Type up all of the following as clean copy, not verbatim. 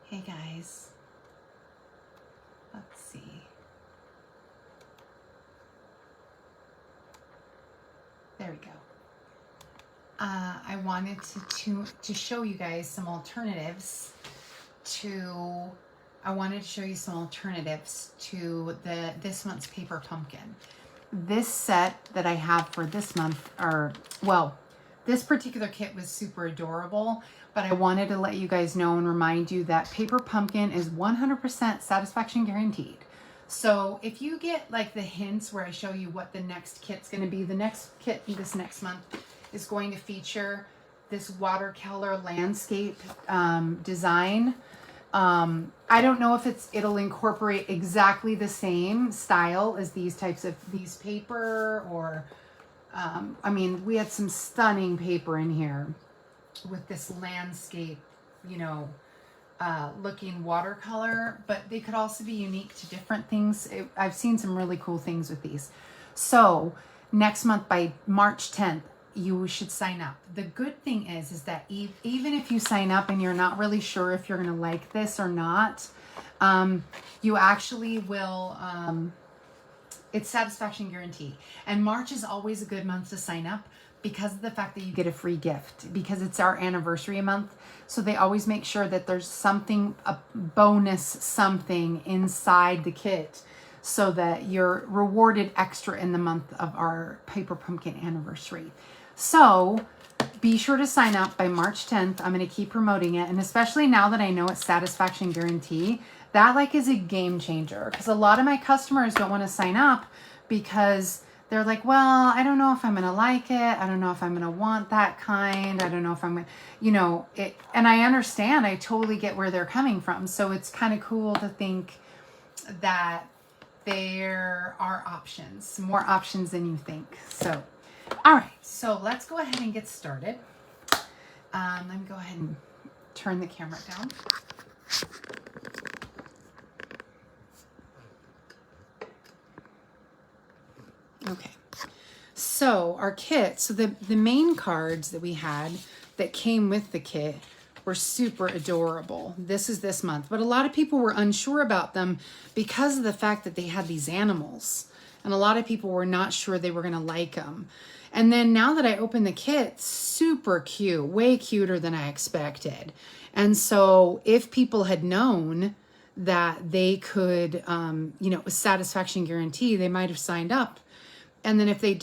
Hey guys, let's see. There we go. I wanted to show you guys some alternatives to. I wanted to show you some alternatives to this month's paper pumpkin. This set that I have for this month, this particular kit was super adorable, but I wanted to let you guys know and remind you that paper pumpkin is 100% satisfaction guaranteed. So if you get like the hints where I show you what the next kit's going to be, the next kit this next month is going to feature this watercolor landscape design. I don't know if it'll incorporate exactly the same style as these paper or, I mean, we had some stunning paper in here with this landscape, looking watercolor, but they could also be unique to different things. I've seen some really cool things with these. So next month by March 10th, you should sign up. The good thing is that even if you sign up and you're not really sure if you're going to like this or not, you actually will, it's satisfaction guarantee. And March is always a good month to sign up because of the fact that you get a free gift, because it's our anniversary month. So they always make sure that there's something, a bonus something inside the kit so that you're rewarded extra in the month of our Paper Pumpkin anniversary. So be sure to sign up by March 10th. I'm going to keep promoting it. And especially now that I know it's satisfaction guarantee, that is a game changer, because a lot of my customers don't want to sign up because they're like, well, I don't know if I'm going to like it. I don't know if I'm going to want that kind. I don't know if I'm going to, and I understand. I totally get where they're coming from. So it's kind of cool to think that there are options, more options than you think. So, all right, so let's go ahead and get started. Let me go ahead and turn the camera down. Okay, so our kit, so the main cards that we had that came with the kit were super adorable. This is this month, but a lot of people were unsure about them because of the fact that they had these animals, and a lot of people were not sure they were going to like them. And then now that I opened the kit, super cute, way cuter than I expected. And so if people had known that they could, with satisfaction guarantee, they might have signed up. And then if they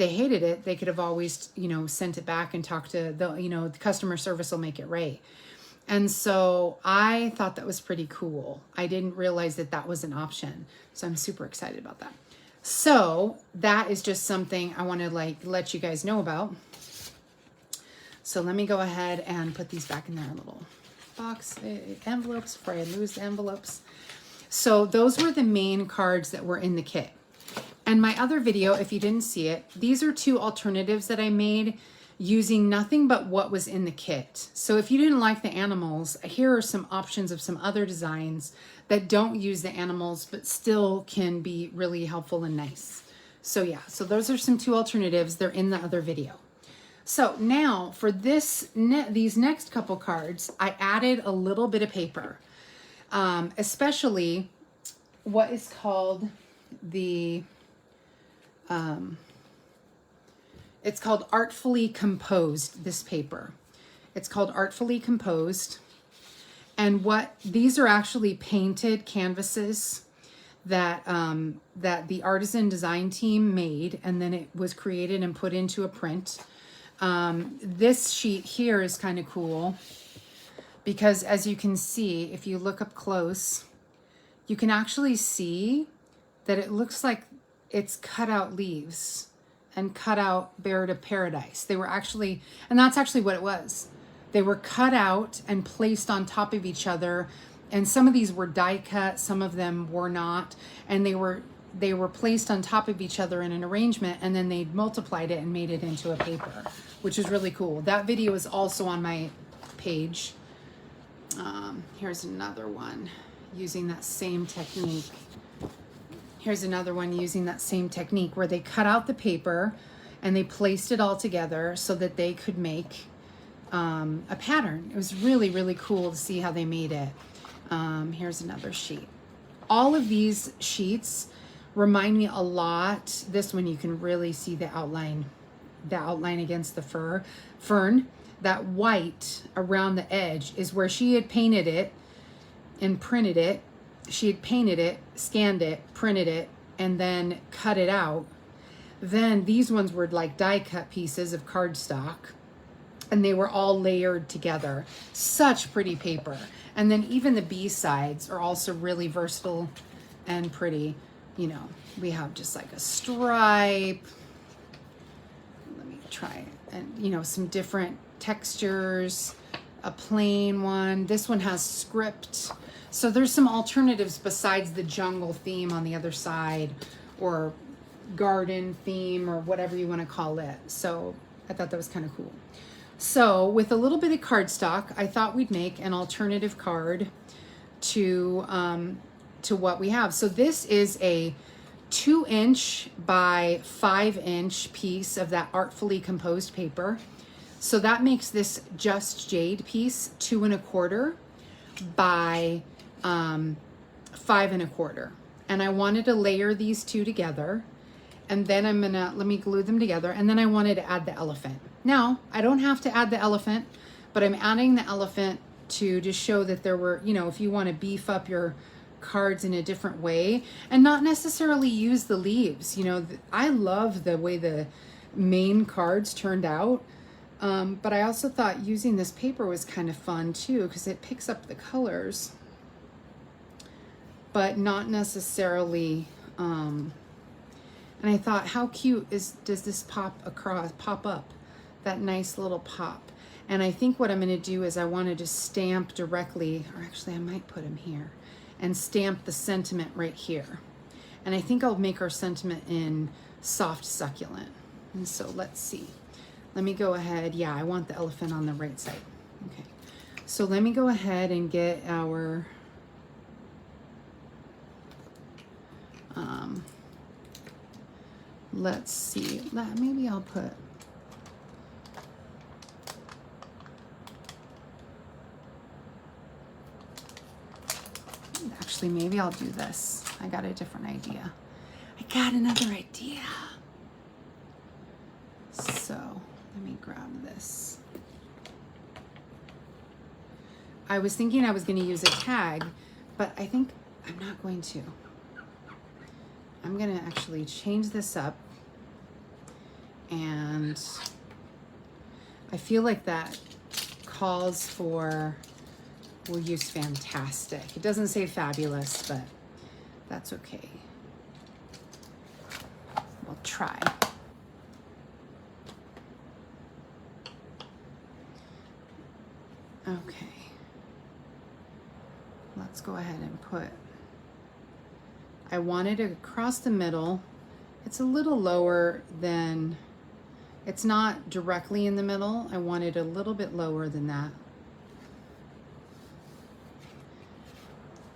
hated it, they could have always, sent it back and talked to the customer service will make it right. And so I thought that was pretty cool. I didn't realize that was an option. So I'm super excited about that. So that is just something I want to let you guys know about. So let me go ahead and put these back in their little box envelopes before I lose the envelopes. So those were the main cards that were in the kit. And my other video, if you didn't see it, these are two alternatives that I made using nothing but what was in the kit. So if you didn't like the animals, here are some options of some other designs that don't use the animals, but still can be really helpful and nice. So yeah, so those are some two alternatives. They're in the other video. So now for these next couple cards, I added a little bit of paper, especially what is called it's called Artfully Composed, this paper. It's called Artfully Composed. And these are actually painted canvases that the artisan design team made, and then it was created and put into a print. This sheet here is kind of cool because, as you can see, if you look up close, you can actually see that it looks like it's cut out leaves and cut out Bird of Paradise. They were actually, and that's actually what it was. They were cut out and placed on top of each other. And some of these were die cut, some of them were not. And they were placed on top of each other in an arrangement, and then they multiplied it and made it into a paper, which is really cool. That video is also on my page. Here's another one using that same technique. Here's another one using that same technique where they cut out the paper and they placed it all together so that they could make a pattern. It was really, really cool to see how they made it. Here's another sheet. All of these sheets remind me a lot. This one you can really see the outline against the fern. That white around the edge is where she had painted it and printed it. She had painted it, scanned it, printed it, and then cut it out. Then these ones were like die cut pieces of cardstock, and they were all layered together. Such pretty paper. And then even the B sides are also really versatile and pretty. You know, we have just like a stripe. Let me try it. And you know, some different textures, a plain one. This one has script. So there's some alternatives besides the jungle theme on the other side, or garden theme, or whatever you want to call it. So I thought that was kind of cool. So with a little bit of cardstock, I thought we'd make an alternative card to what we have. So this is a 2-inch by 5-inch piece of that artfully composed paper. So that makes this Just Jade piece 2 1/4 by 5 1/4. And I wanted to layer these two together, and then let me glue them together, and then I wanted to add the elephant. Now, I don't have to add the elephant, but I'm adding the elephant to just show that there were, you know, if you want to beef up your cards in a different way and not necessarily use the leaves. You know, I love the way the main cards turned out, but I also thought using this paper was kind of fun too, because it picks up the colors, but not necessarily, and I thought, how cute does this pop up, that nice little pop. And I think what I'm going to do is I want to just stamp directly, or actually I might put them here, and stamp the sentiment right here. And I think I'll make our sentiment in soft succulent. And so let's see. Let me go ahead. Yeah, I want the elephant on the right side. Okay. So let me go ahead and get our let's see. Maybe I'll put actually, maybe I'll do this. I got a different idea. I got another idea. So let me grab this. I was thinking I was going to use a tag, but I think I'm not going to. I'm going to actually change this up, and I feel like that calls for, we'll use fantastic. It doesn't say fabulous, but that's okay. We'll try. Okay. Let's go ahead and put, I wanted it across the middle. It's a little lower than, it's not directly in the middle. I want it a little bit lower than that,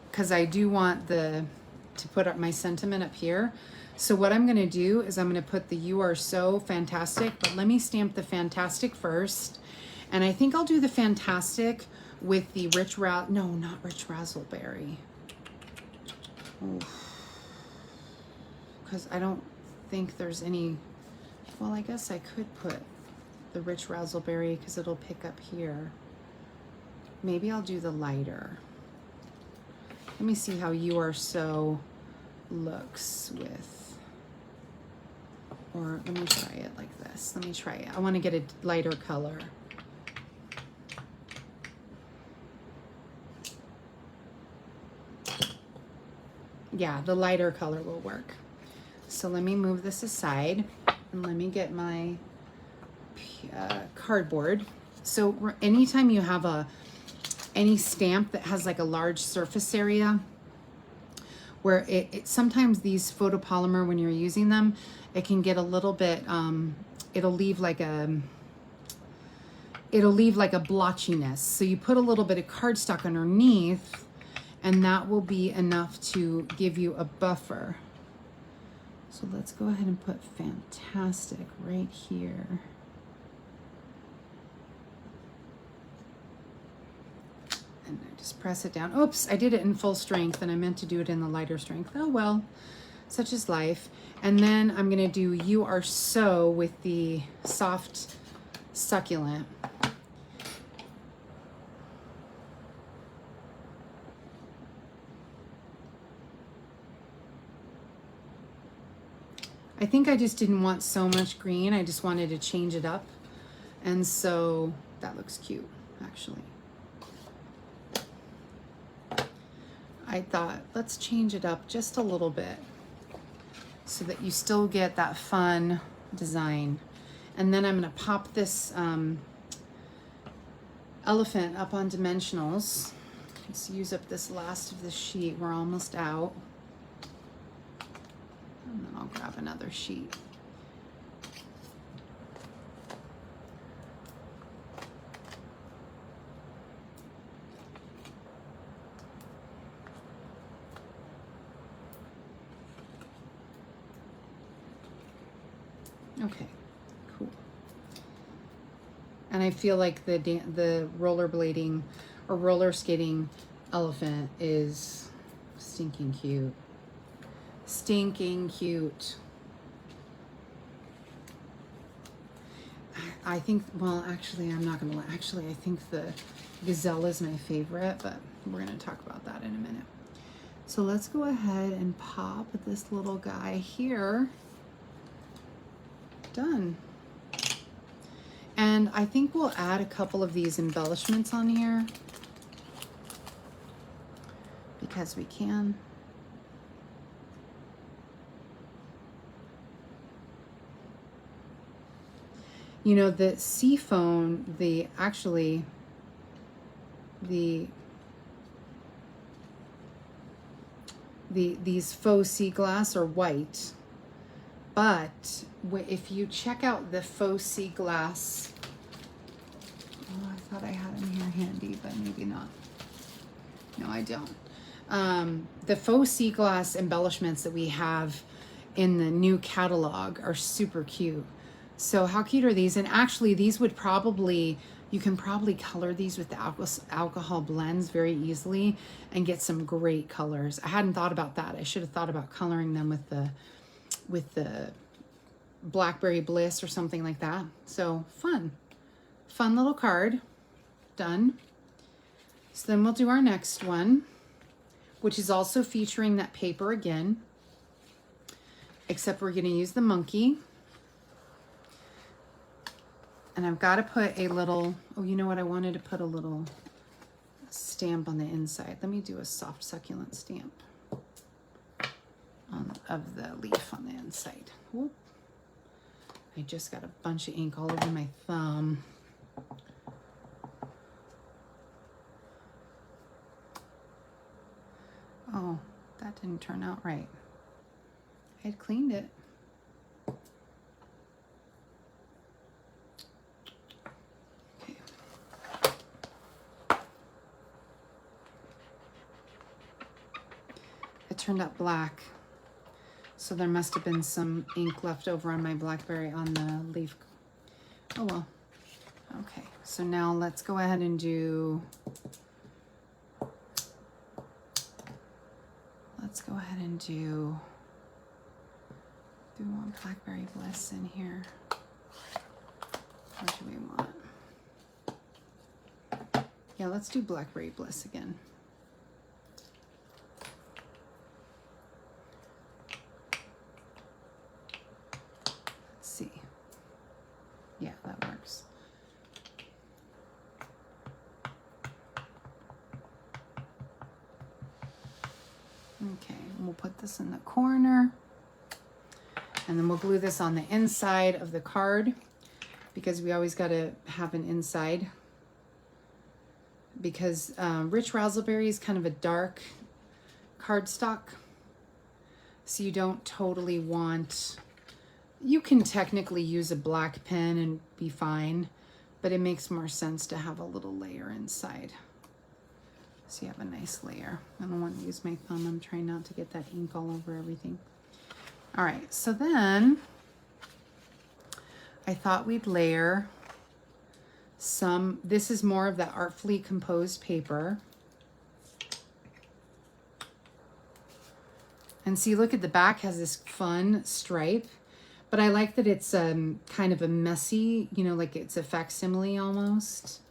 because I do want to put up my sentiment up here. So what I'm going to do is I'm going to put the "You Are So Fantastic," but let me stamp the fantastic first. And I think I'll do the fantastic with the not Rich Razzleberry. Because I don't think there's any, well, I guess I could put the Rich Razzleberry because it'll pick up here. Maybe I'll do the lighter. Let me see how "You Are So" looks with, or let me try it like this. Let me try it. I want to get a lighter color. Yeah, the lighter color will work. So let me move this aside and let me get my cardboard. So anytime you have any stamp that has like a large surface area, where it sometimes these photopolymer, when you're using them, it can get a little bit, it'll leave like a blotchiness. So you put a little bit of cardstock underneath, and that will be enough to give you a buffer. So let's go ahead and put fantastic right here. And I just just press it down. Oops, I did it in full strength and I meant to do it in the lighter strength. Oh well, such is life. And then I'm gonna do You Are So with the soft succulent. I think I just didn't want so much green. I just wanted to change it up. And so that looks cute, actually. I thought, let's change it up just a little bit so that you still get that fun design. And then I'm gonna pop this elephant up on dimensionals. Let's use up this last of the sheet. We're almost out. And then I'll grab another sheet. Okay, cool. And I feel like the rollerblading or roller skating elephant is stinking cute. Stinking cute. I think, well, actually, I'm not gonna, actually, I think the gazelle is my favorite, but we're gonna talk about that in a minute. So let's go ahead and pop this little guy here. Done. And I think we'll add a couple of these embellishments on here because we can. You know, the seafoam, these faux sea glass are white, but if you check out the faux sea glass, oh, I thought I had them here handy, but maybe not. No, I don't. The faux sea glass embellishments that we have in the new catalog are super cute. So how cute are these? And actually these would probably, you can probably color these with the alcohol blends very easily and get some great colors. I hadn't thought about that. I should have thought about coloring them with the Blackberry Bliss or something like that. So fun little card. Done. So then we'll do our next one, which is also featuring that paper again, except we're gonna use the monkey. And I've got to put a little, oh, you know what? I wanted to put a little stamp on the inside. Let me do a soft succulent stamp of the leaf on the inside. Whoop. I just got a bunch of ink all over my thumb. Oh, that didn't turn out right. I had cleaned it. Turned out black, so there must have been some ink left over on my Blackberry on the leaf. Oh well. Okay, so now let's go ahead and do, do we want Blackberry Bliss in here? What do we want? Yeah, let's do Blackberry Bliss again. See. Yeah, that works. Okay, we'll put this in the corner. And then we'll glue this on the inside of the card because we always got to have an inside. Because Rich Razzleberry is kind of a dark cardstock. So you don't totally want... You can technically use a black pen and be fine, but it makes more sense to have a little layer inside. So you have a nice layer. I don't want to use my thumb. I'm trying not to get that ink all over everything. All right, so then I thought we'd layer some, this is more of the artfully composed paper. And see, look at the back has this fun stripe, but I like that it's kind of a messy, you know, like it's a facsimile almost.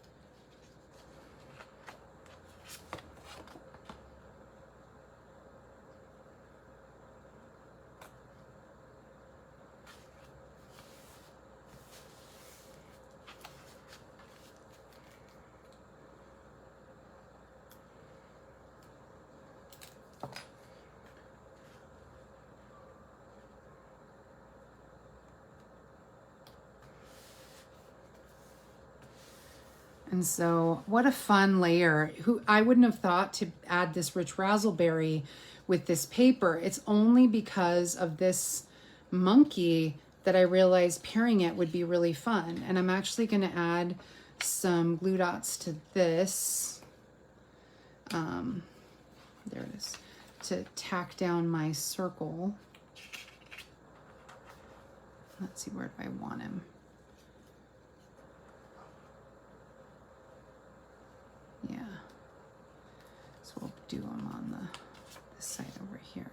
And so what a fun layer. Who I wouldn't have thought to add this rich razzleberry with this paper. It's only because of this monkey that I realized pairing it would be really fun. And I'm actually going to add some glue dots to this. There it is. To tack down my circle. Let's see, where do I want him? Yeah. So we'll do them on this side over here.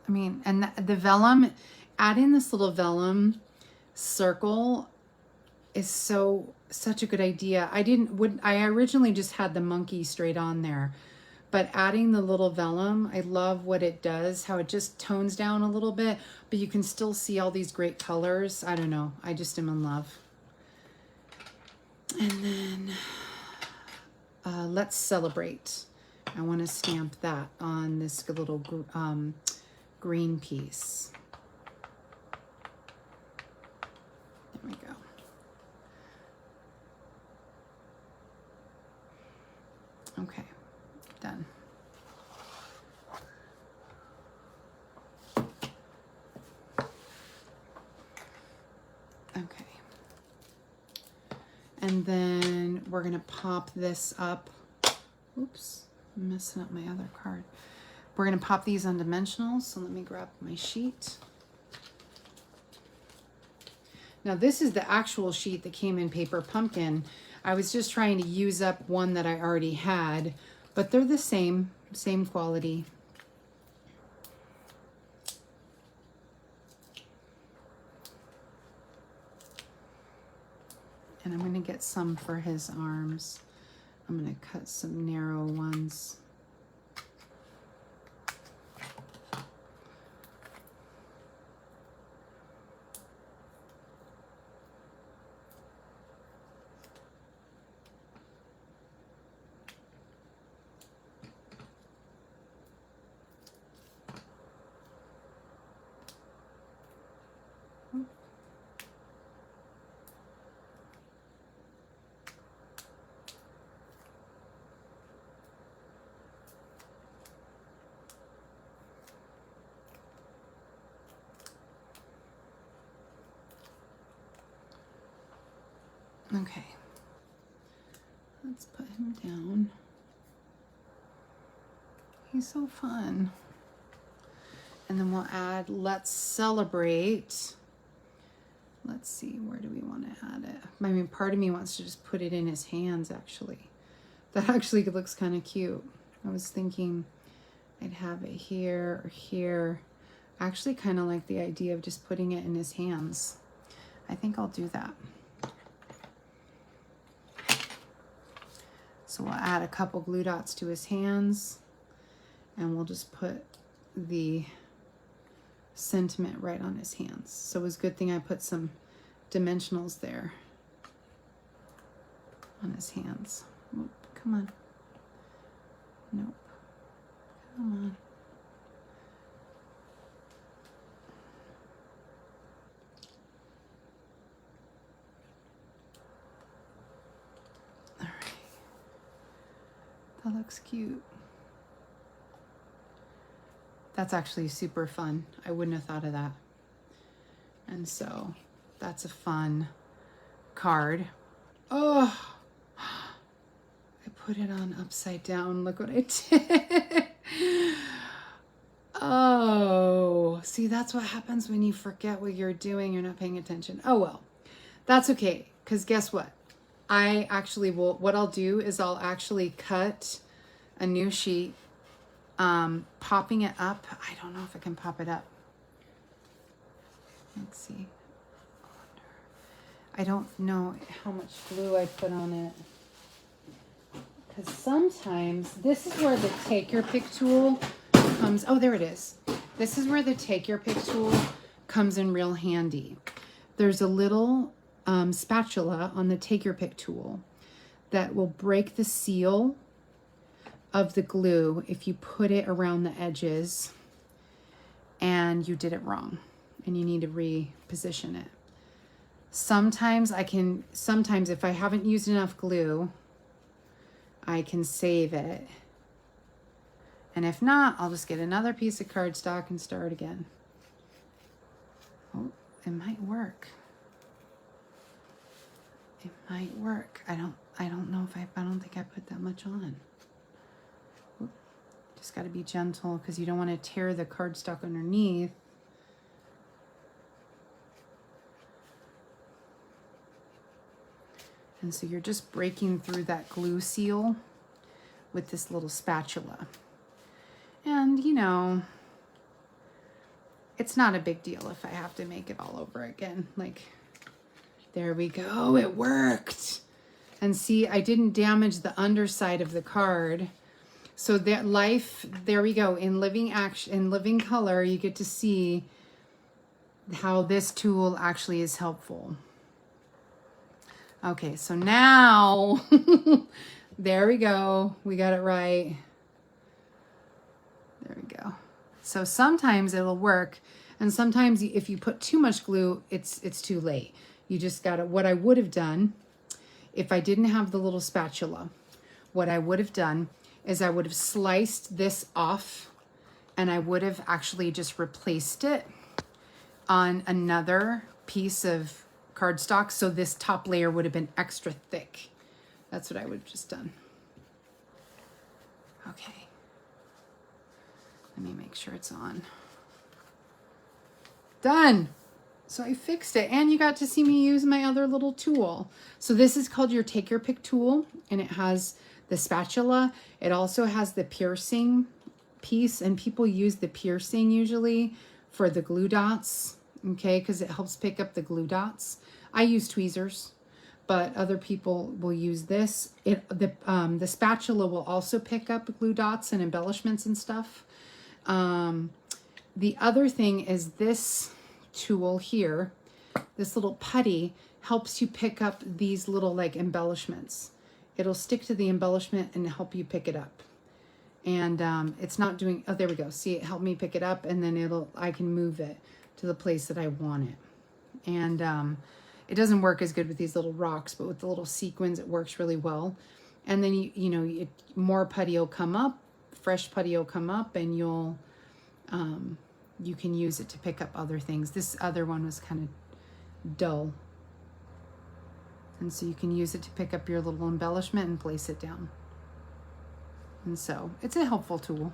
I mean, and the vellum, adding this little vellum circle is such a good idea. I originally just had the monkey straight on there, but adding the little vellum, I love what it does, how it just tones down a little bit, but you can still see all these great colors. I don't know, I just am in love. And then let's celebrate. I want to stamp that on this little green piece. There we go. Okay, done. Okay. And then we're gonna pop this up. Oops, I'm messing up my other card. We're gonna pop these on dimensionals, so let me grab my sheet. Now this is the actual sheet that came in Paper Pumpkin. I was just trying to use up one that I already had, but they're the same quality. And I'm gonna get some for his arms. I'm gonna cut some narrow ones. Okay, let's put him down. He's so fun. And then we'll add Let's Celebrate. Let's see, where do we want to add it? I mean, part of me wants to just put it in his hands, actually. That actually looks kind of cute. I was thinking I'd have it here or here. I actually kind of like the idea of just putting it in his hands. I think I'll do that. So we'll add a couple glue dots to his hands, and we'll just put the sentiment right on his hands. So it was a good thing I put some dimensionals there on his hands. Oop, come on. Nope. Come on. All right. That looks cute. That's actually super fun. I wouldn't have thought of that. And so that's a fun card. Oh, I put it on upside down. Look what I did. Oh, see, that's what happens when you forget what you're doing. You're not paying attention. Oh, well, that's okay. Because guess what? I actually will, what I'll do is I'll actually cut a new sheet, popping it up. I don't know if I can pop it up. Let's see. I don't know how much glue I put on it. Because sometimes, this is where the take your pick tool comes. Oh, there it is. This is where the take your pick tool comes in real handy. There's a little spatula on the take your pick tool that will break the seal of the glue if you put it around the edges and you did it wrong and you need to reposition it. Sometimes if I haven't used enough glue, I can save it. And if not, I'll just get another piece of cardstock and start again. Oh, it might work. It might work. I don't know if I don't think I put that much on. Oop. Just got to be gentle because you don't want to tear the cardstock underneath. And so you're just breaking through that glue seal with this little spatula. And, you know, it's not a big deal if I have to make it all over again. Like, there we go. It worked. And see, I didn't damage the underside of the card. So that life, there we go. In living action, in living color, you get to see how this tool actually is helpful. Okay, so now, there we go. We got it right. There we go. So sometimes it'll work, and sometimes if you put too much glue, it's too late. You just gotta, what I would have done, if I didn't have the little spatula, what I would have done is I would have sliced this off, and I would have actually just replaced it on another piece of cardstock, so this top layer would have been extra thick. That's what I would have just done. Okay. Let me make sure it's on. Done. So I fixed it, and you got to see me use my other little tool. So this is called your take your pick tool, and it has the spatula. It also has the piercing piece, and people use the piercing usually for the glue dots, okay, because it helps pick up the glue dots. I use tweezers, but other people will use this. The spatula will also pick up glue dots and embellishments and stuff. The other thing is this tool here, this little putty, helps you pick up these little like embellishments. It'll stick to the embellishment and help you pick it up. And it's not doing, oh, there we go. See, it helped me pick it up, and then I can move it to the place that I want it. And it doesn't work as good with these little rocks, but with the little sequins, it works really well. And then, you know, more putty will come up, fresh putty will come up, and you can use it to pick up other things. This other one was kind of dull. And so you can use it to pick up your little embellishment and place it down. And so it's a helpful tool.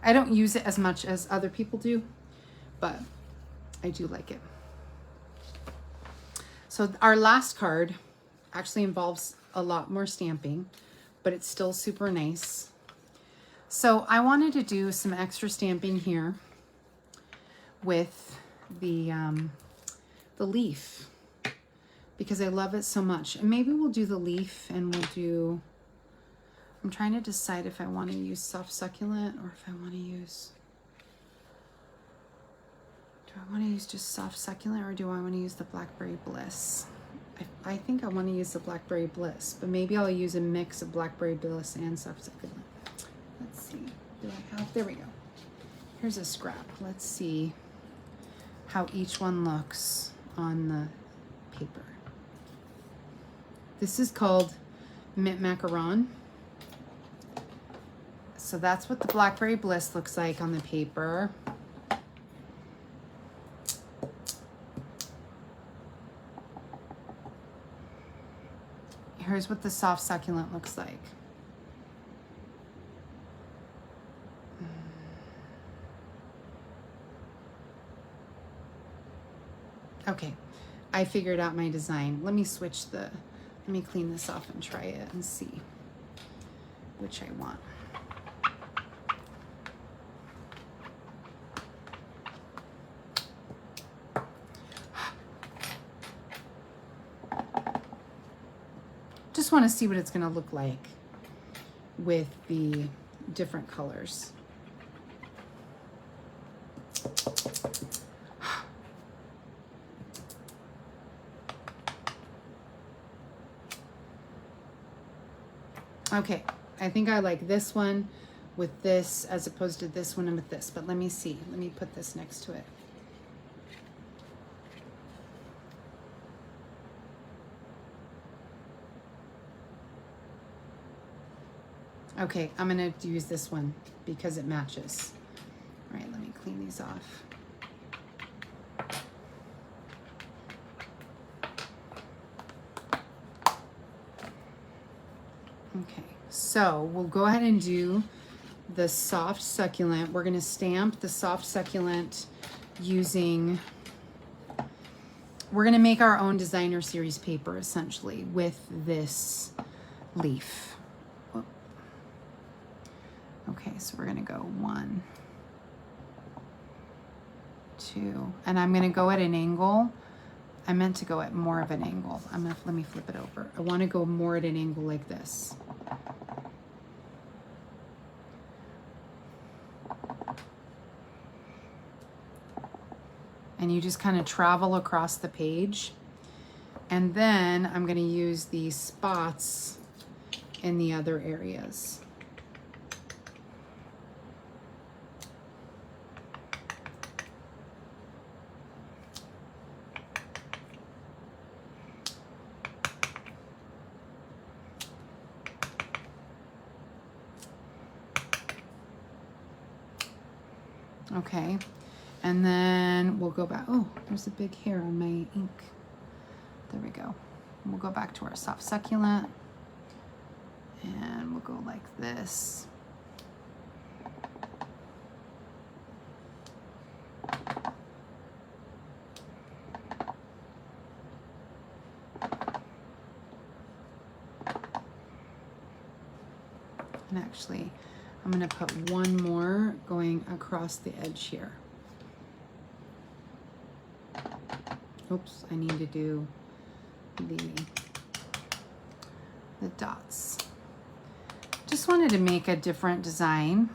I don't use it as much as other people do, but I do like it. So our last card actually involves a lot more stamping, but it's still super nice. So I wanted to do some extra stamping here with the leaf, because I love it so much. And maybe we'll do the leaf, and we'll do, I'm trying to decide if I want to use soft succulent or if I want to use, do I want to use just soft succulent, or do I want to use the Blackberry Bliss? I think I want to use the Blackberry Bliss, but maybe I'll use a mix of Blackberry Bliss and soft succulent. Let's see, do I have, there we go. Here's a scrap. Let's see how each one looks on the paper. This is called Mint Macaron. So that's what the Blackberry Bliss looks like on the paper. Here's what the soft succulent looks like. Okay, I figured out my design. Let me let me clean this off and try it and see which I want. Just want to see what it's going to look like with the different colors. Okay, I think I like this one with this as opposed to this one and with this, but let me see. Let me put this next to it. Okay, I'm gonna use this one because it matches. All right, let me clean these off. Okay, so we'll go ahead and do the soft succulent. We're gonna stamp the soft succulent using, we're gonna make our own designer series paper essentially with this leaf. Okay, so we're gonna go 1, 2, and I'm gonna go at an angle. I meant to go at more of an angle. Let me flip it over. I wanna go more at an angle like this. And you just kind of travel across the page. And then I'm gonna use these spots in the other areas. Okay, and then we'll go back. Oh, there's a big hair on my ink. There we go. And we'll go back to our soft succulent and we'll go like this. And actually, I'm gonna put one more going across the edge here. Oops, I need to do the dots. Just wanted to make a different design.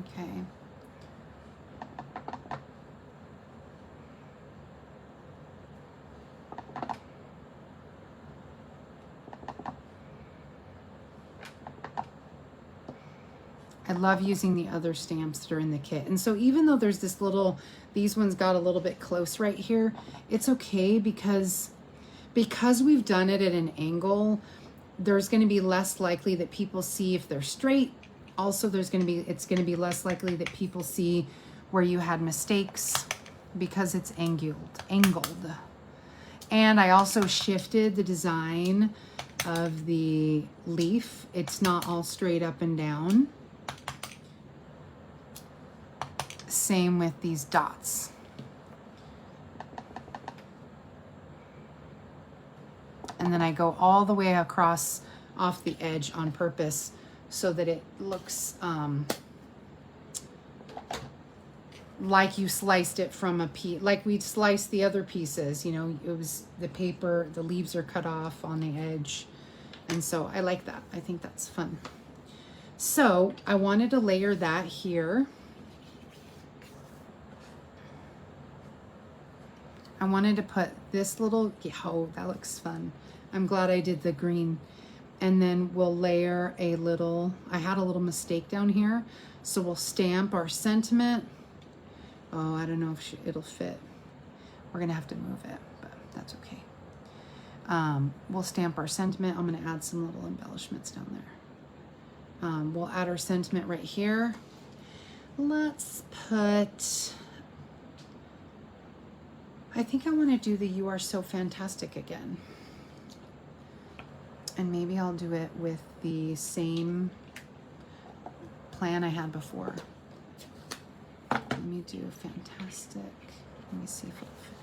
Okay. I love using the other stamps that are in the kit. And so even though there's this little, these ones got a little bit close right here, it's okay because we've done it at an angle, there's going to be less likely that people see if they're straight. Also, it's going to be less likely that people see where you had mistakes because it's angled. And I also shifted the design of the leaf. It's not all straight up and down. Same with these dots. And then I go all the way across off the edge on purpose so that it looks like you sliced it from a piece, like we'd sliced the other pieces, you know, it was the paper, the leaves are cut off on the edge. And so I like that. I think that's fun. So I wanted to layer that here. I wanted to put this little, oh, that looks fun. I'm glad I did the green. And then we'll layer a little, I had a little mistake down here. So we'll stamp our sentiment. Oh, I don't know if it'll fit. We're gonna have to move it, but that's okay. We'll stamp our sentiment. I'm gonna add some little embellishments down there. We'll add our sentiment right here. Let's put, I think I want to do the You Are So Fantastic again. And maybe I'll do it with the same plan I had before. Let me do Fantastic. Let me see if it'll fit.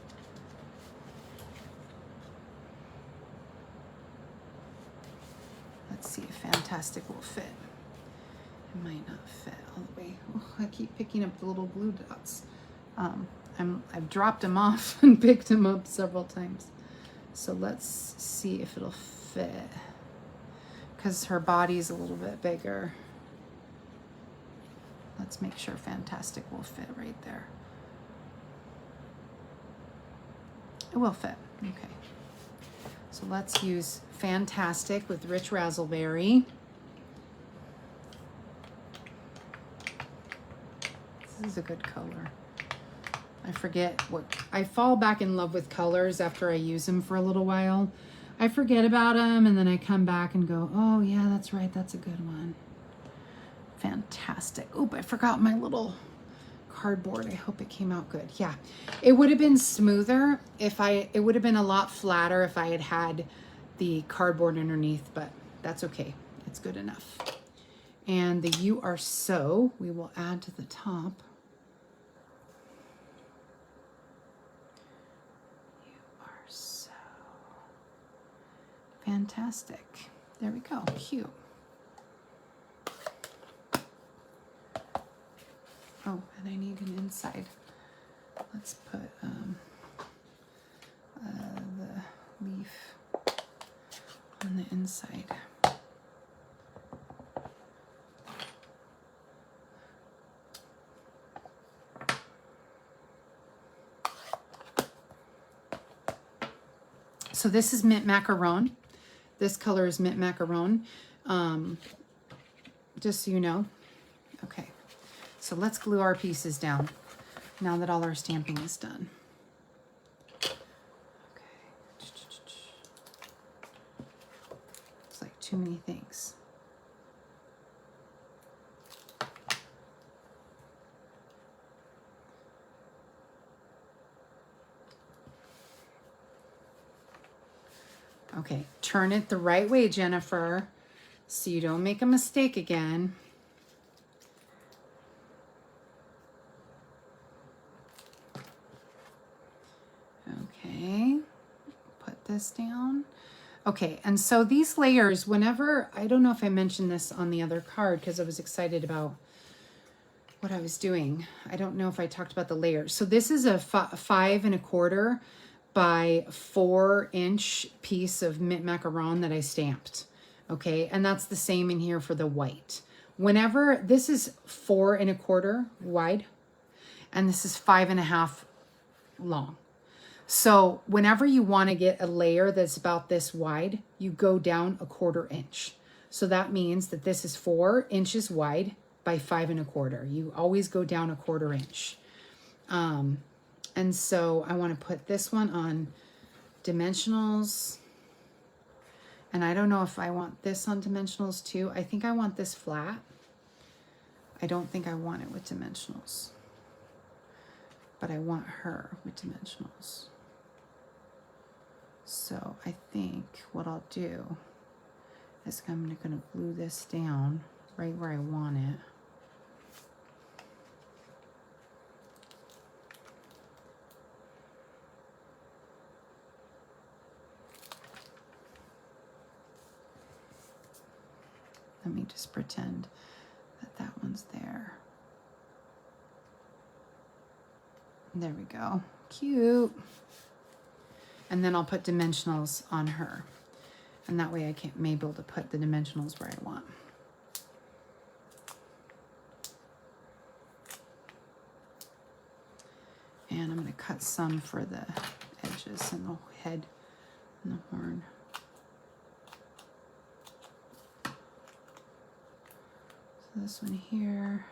Let's see if Fantastic will fit. It might not fit all the way. Oh, I keep picking up the little blue dots. I've dropped them off and picked them up several times. So let's see if it'll fit. Because her body's a little bit bigger. Let's make sure Fantastic will fit right there. It will fit. Okay. So let's use Fantastic with Rich Razzleberry. This is a good color. I forget what, I fall back in love with colors after I use them for a little while. I forget about them and then I come back and go, oh yeah, that's right, that's a good one. Fantastic. Oop, I forgot my little cardboard. I hope it came out good. Yeah, it would have been smoother if it would have been a lot flatter if I had had the cardboard underneath, but that's okay. It's good enough. And the You Are So, we will add to the top. So fantastic. There we go. Cute. Oh, and I need an inside. Let's put the leaf on the inside. So this is Mint Macaron. This color is Mint Macaron. Just so you know. Okay. So let's glue our pieces down now that all our stamping is done. Okay. It's like too many things. Okay, turn it the right way, Jennifer, so you don't make a mistake again. Okay, put this down. Okay, and so these layers, whenever, I don't know if I mentioned this on the other card because I was excited about what I was doing. I don't know if I talked about the layers. So this is a 5 1/4 by 4-inch piece of Mint Macaron that I stamped. Okay, and that's the same in here for the white. Whenever, this is 4 1/4 wide, and this is 5 1/2 long. So whenever you want to get a layer that's about this wide, you go down 1/4 inch. So that means that this is 4 inches wide by 5 1/4. You always go down 1/4 inch. And so I want to put this one on dimensionals. And I don't know if I want this on dimensionals too. I think I want this flat. I don't think I want it with dimensionals. But I want her with dimensionals. So I think what I'll do is I'm going to glue this down right where I want it. Let me just pretend that that one's there. There we go. Cute. And then I'll put dimensionals on her. And that way I may be able to put the dimensionals where I want. And I'm going to cut some for the edges and the head and the horn. So this one here.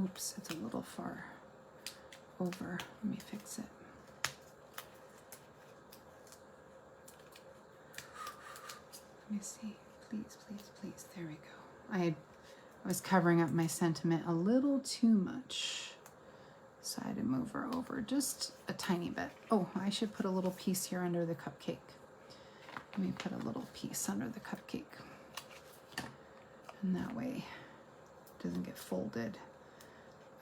Oops, it's a little far over. Let me fix it. Let me see. Please, please, please. There we go. I was covering up my sentiment a little too much. So I had to move her over just a tiny bit. Oh, I should put a little piece here under the cupcake. Let me put a little piece under the cupcake. And that way it doesn't get folded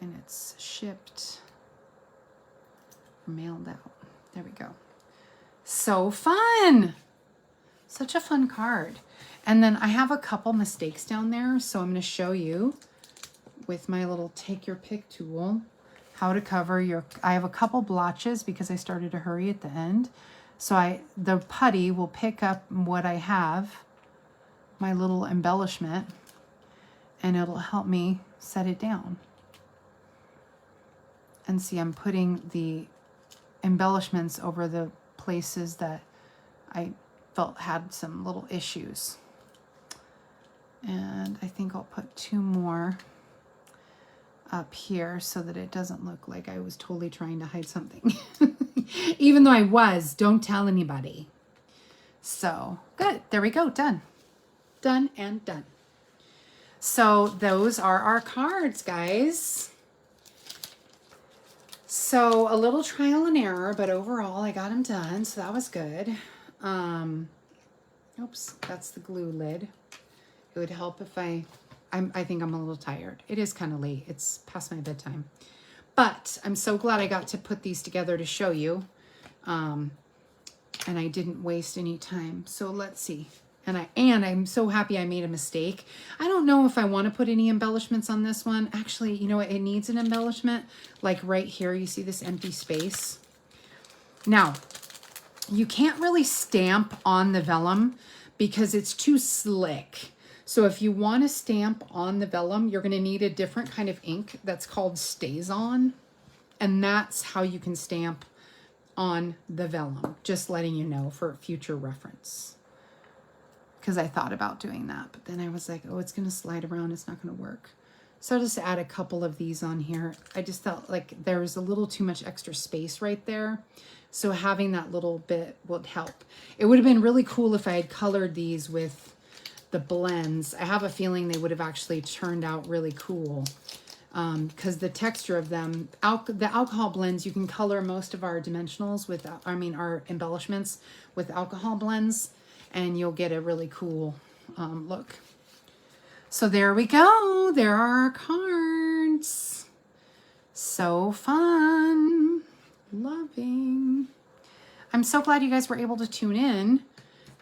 and it's shipped or mailed out. There we go. So fun. Such a fun card. And then I have a couple mistakes down there. So I'm going to show you with my little take your pick tool how to cover your, I have a couple blotches because I started to hurry at the end. So the putty will pick up what I have, my little embellishment, and it'll help me set it down. And see, I'm putting the embellishments over the places that I felt had some little issues. And I think I'll put 2 more up here so that it doesn't look like I was totally trying to hide something. Even though I was, don't tell anybody. So good, there we go, done. Done and done. So those are our cards, guys. So a little trial and error, but overall I got them done, so that was good. Oops, that's the glue lid. It would help if I think I'm a little tired. It is kind of late. It's past my bedtime. But I'm so glad I got to put these together to show you. And I didn't waste any time. So let's see. And I'm so happy I made a mistake. I don't know if I want to put any embellishments on this one. Actually, you know what? It needs an embellishment. Like right here, you see this empty space? Now, you can't really stamp on the vellum because it's too slick. So if you want to stamp on the vellum, you're going to need a different kind of ink that's called StazOn. And that's how you can stamp on the vellum. Just letting you know for future reference. Because I thought about doing that, but then I was like, oh, it's going to slide around. It's not going to work. So I'll just add a couple of these on here. I just felt like there was a little too much extra space right there. So having that little bit would help. It would have been really cool if I had colored these with the blends. I have a feeling they would have actually turned out really cool. Because the texture of them, the alcohol blends, you can color most of our dimensionals with, our embellishments with alcohol blends. And you'll get a really cool look. So there we go. There are our cards. So fun. Loving. I'm so glad you guys were able to tune in.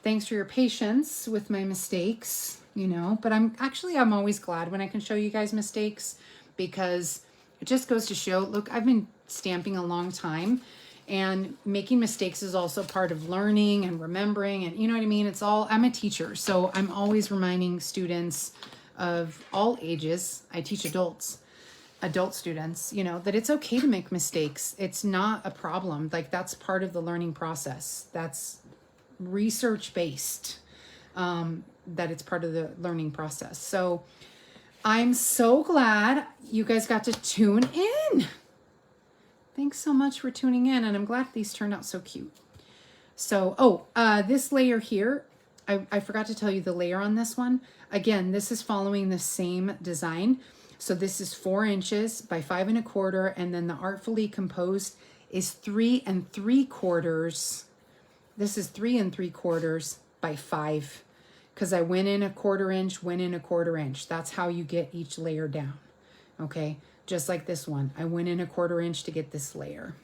Thanks for your patience with my mistakes, but I'm always glad when I can show you guys mistakes because it just goes to show, look, I've been stamping a long time. And making mistakes is also part of learning and remembering. And you know what I mean? I'm a teacher. So I'm always reminding students of all ages. I teach adult students, that it's okay to make mistakes. It's not a problem. Like that's part of the learning process. That's research-based, that it's part of the learning process. So I'm so glad you guys got to tune in. Thanks so much for tuning in, and I'm glad these turned out so cute. So, this layer here, I forgot to tell you the layer on this one. Again, this is following the same design. So this is 4 inches by 5 1/4, and then the Artfully Composed is 3 3/4. This is 3 3/4 by 5, because I went in 1/4 inch, went in 1/4 inch. That's how you get each layer down, okay? Just like this one, I went in 1/4 inch to get this layer.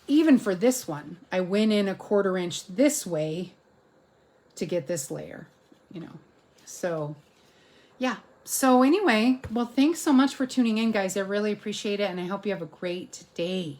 Even for this one, I went in 1/4 inch this way to get this layer, So, yeah. So anyway, well, thanks so much for tuning in, guys. I really appreciate it, and I hope you have a great day.